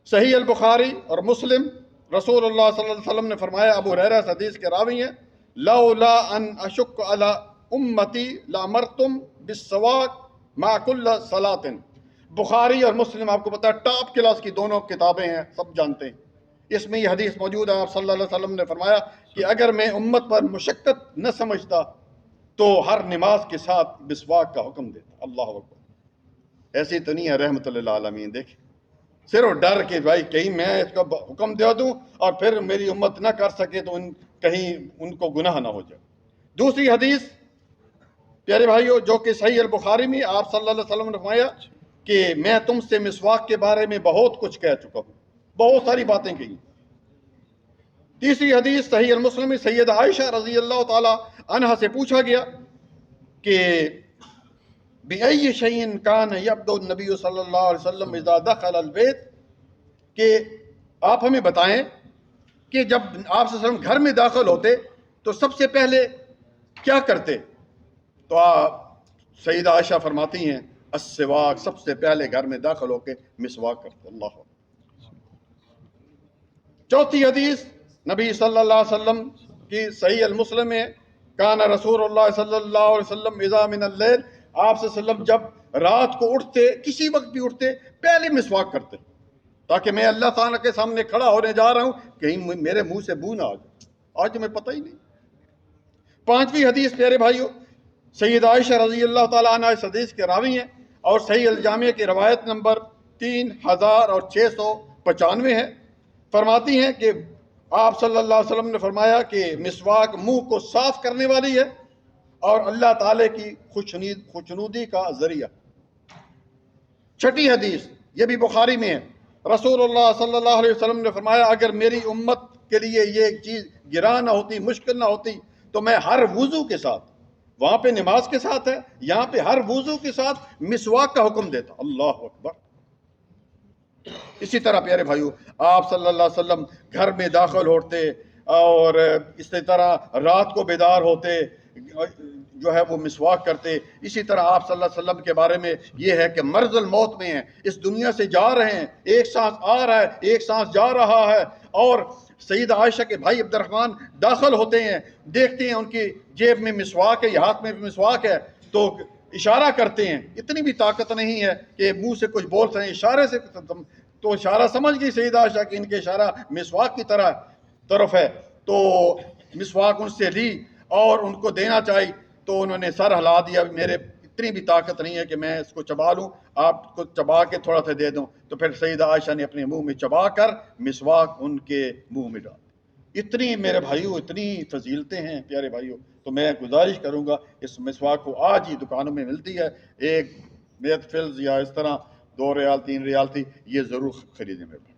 صحیح البخاری اور مسلم، رسول اللہ صلی اللہ علیہ وسلم نے فرمایا، ابو ہریرہ اس حدیث کے راوی ہیں، لولا ان اشق علی امتی لامرتم بالسواک مع کل صلاۃ۔ بخاری اور مسلم آپ کو پتا ہے ٹاپ کلاس کی دونوں کتابیں ہیں، سب جانتے ہیں۔ اس میں یہ حدیث موجود ہے، آپ صلی اللہ علیہ وسلم نے فرمایا کہ اگر میں امت پر مشقت نہ سمجھتا تو ہر نماز کے ساتھ مسواک کا حکم دیتا۔ اللہ اکبر! ایسی تو نہیں ہے رحمت للعالمین۔ دیکھ، صرف ڈر کہ بھائی کہیں میں اس کا حکم دے دوں اور پھر میری امت نہ کر سکے تو کہیں ان کو گناہ نہ ہو جائے۔ دوسری حدیث پیارے بھائیو جو کہ صحیح البخاری میں آپ صلی اللہ علیہ وسلم نے فرمایا کہ میں تم سے مسواک کے بارے میں بہت کچھ کہہ چکا ہوں، بہت ساری باتیں کہی۔ تیسری حدیث صحیح المسلم میں سیدہ عائشہ رضی اللہ تعالی عنہا سے پوچھا گیا کہ بِأَيِّ شَيْءٍ كَانَ يَبْدُأُ النَّبِيُّ صلی اللہ علیہ وسلم اذا دخل البیت، کہ آپ ہمیں بتائیں کہ جب آپ صلی اللہ علیہ وسلم گھر میں داخل ہوتے تو سب سے پہلے کیا کرتے؟ تو سیدہ عائشہ فرماتی ہیں السواک، سب سے پہلے گھر میں داخل ہو کے مسواک کرتے۔ اللہ۔ چوتھی حدیث نبی صلی اللہ علیہ وسلم کی صحیح المسلم میں، کان رسول اللہ صلی اللہ علیہ وسلم اذا من اللیل، آپ صلی اللہ علیہ وسلم جب رات کو اٹھتے، کسی وقت بھی اٹھتے، پہلے مسواک کرتے تاکہ میں اللہ تعالیٰ کے سامنے کھڑا ہونے جا رہا ہوں کہیں میرے منہ سے بو نہ آ جائے۔ آج تمہیں پتہ ہی نہیں۔ پانچویں حدیث پیارے بھائیو سید عائشہ رضی اللہ تعالیٰ عنہ اس حدیث کے راوی ہیں اور صحیح الجامع کی روایت نمبر 3695 ہے۔ فرماتی ہیں کہ آپ صلی اللہ علیہ وسلم نے فرمایا کہ مسواک منہ کو صاف کرنے والی ہے اور اللہ تعالیٰ کی خوشنودی کا ذریعہ۔ چھٹی حدیث یہ بھی بخاری میں ہے، رسول اللہ صلی اللہ علیہ وسلم نے فرمایا اگر میری امت کے لیے یہ چیز گراں نہ ہوتی، مشکل نہ ہوتی تو میں ہر وضو کے ساتھ، وہاں پہ نماز کے ساتھ ہے، یہاں پہ ہر وضو کے ساتھ مسواک کا حکم دیتا۔ اللہ اکبر! اسی طرح پیارے بھائیو آپ صلی اللہ علیہ وسلم گھر میں داخل ہوتے اور اسی طرح رات کو بیدار ہوتے جو ہے وہ مسواک کرتے۔ اسی طرح آپ صلی اللہ علیہ وسلم کے بارے میں یہ ہے کہ مرض الموت میں ہیں، اس دنیا سے جا رہے ہیں، ایک سانس آ رہا ہے، ایک سانس جا رہا ہے، اور سیدہ عائشہ کے بھائی عبد الرحمن داخل ہوتے ہیں، دیکھتے ہیں ان کی جیب میں مسواک ہے یا ہاتھ میں مسواک ہے تو اشارہ کرتے ہیں۔ اتنی بھی طاقت نہیں ہے کہ منہ سے کچھ بول سکیں، اشارے سے تو اشارہ سمجھ گئی سیدہ عائشہ کہ ان کے اشارہ مسواک کی طرف ہے، تو مسواک ان سے لی اور ان کو دینا چاہی تو انہوں نے سر ہلا دیا، میرے اتنی بھی طاقت نہیں ہے کہ میں اس کو چبا لوں، آپ کو چبا کے تھوڑا سا دے دوں۔ تو پھر سیدہ عائشہ نے اپنے منہ میں چبا کر مسواک ان کے منہ میں ڈال۔ اتنی میرے بھائیوں اتنی فضیلتیں ہیں پیارے بھائیوں، تو میں گزارش کروں گا اس مسواک کو آج ہی دکانوں میں ملتی ہے، ایک بیت فلز یا اس طرح 2 ریال 3 ریال تھی، یہ ضرور خریدیں میرے بھائی۔